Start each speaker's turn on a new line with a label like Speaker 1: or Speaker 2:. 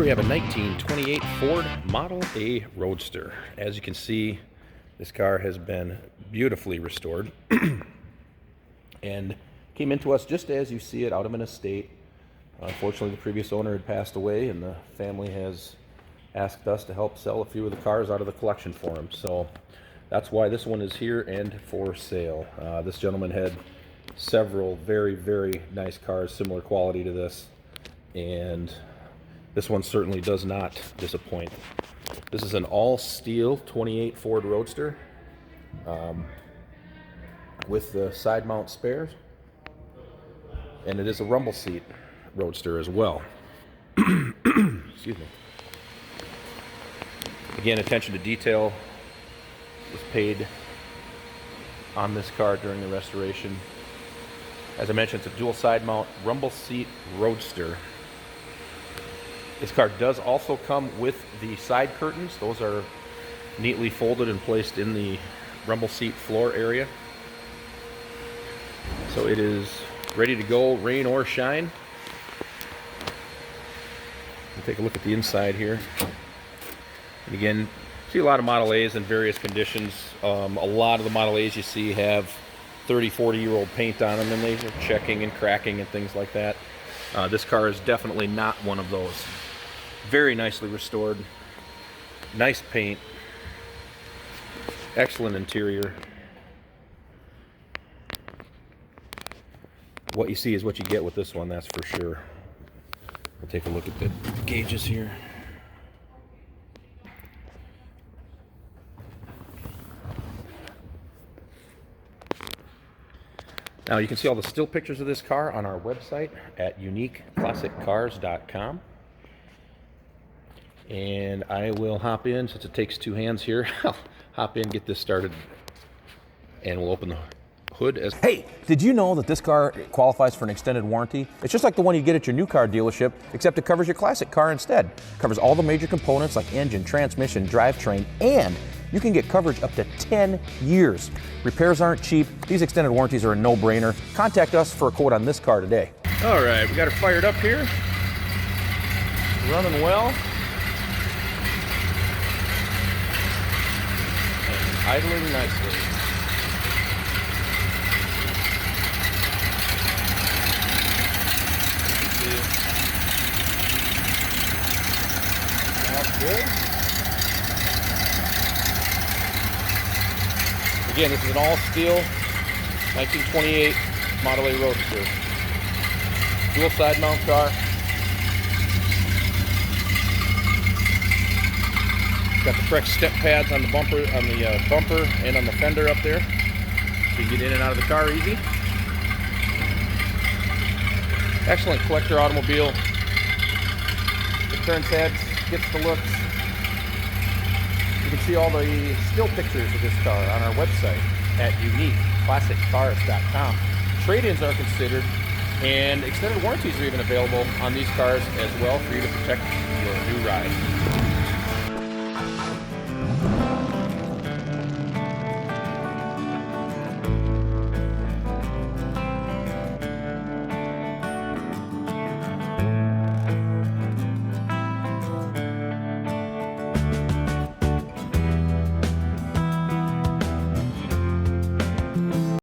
Speaker 1: Here we have a 1928 Ford Model A Roadster. As you can see, this car has been beautifully restored and came into us just as you see it, out of an estate. Unfortunately, the previous owner had passed away, and the family has asked us to help sell a few of the cars out of the collection for him. So that's why this one is here and for sale. This gentleman had several very, very nice cars, similar quality to this, and this one certainly does not disappoint. This is an all-steel 28 Ford Roadster with the side mount spares, and it is a Rumbleseat Roadster as well. Excuse me. Again, attention to detail was paid on this car during the restoration. As I mentioned, it's a dual side mount Rumbleseat Roadster. This car does also come with the side curtains. Those are neatly folded and placed in the Rumbleseat floor area. So it is ready to go, rain or shine. We'll take a look at the inside here. And again, see a lot of Model A's in various conditions. A lot of the Model A's you see have 30, 40-year-old paint on them, and they are checking and cracking and things like that. This car is definitely not one of those. Very nicely restored, nice paint, excellent interior. What you see is what you get with this one, that's for sure. We'll take a look at the gauges here. Now you can see all the still pictures of this car on our website at uniqueclassiccars.com. And I will hop in, since it takes two hands here, I'll hop in, get this started, and we'll open the hood as...
Speaker 2: Hey, did you know that this car qualifies for an extended warranty? It's just like the one you get at your new car dealership, except it covers your classic car instead. It covers all the major components like engine, transmission, drivetrain, and you can get coverage up to 10 years. Repairs aren't cheap. These extended warranties are a no-brainer. Contact us for a quote on this car today.
Speaker 1: All right, we got her fired up here. Running well. Idling nicely. That's good. Again, this is an all-steel 1928 Model A Roadster. Dual side mount car. Got the correct step pads on the bumper, and on the fender up there, so you get in and out of the car easy. Excellent collector automobile. It turns heads, gets the looks. You can see all the still pictures of this car on our website at uniqueclassiccars.com. Trade-ins are considered, and extended warranties are even available on these cars as well for you to protect your new ride.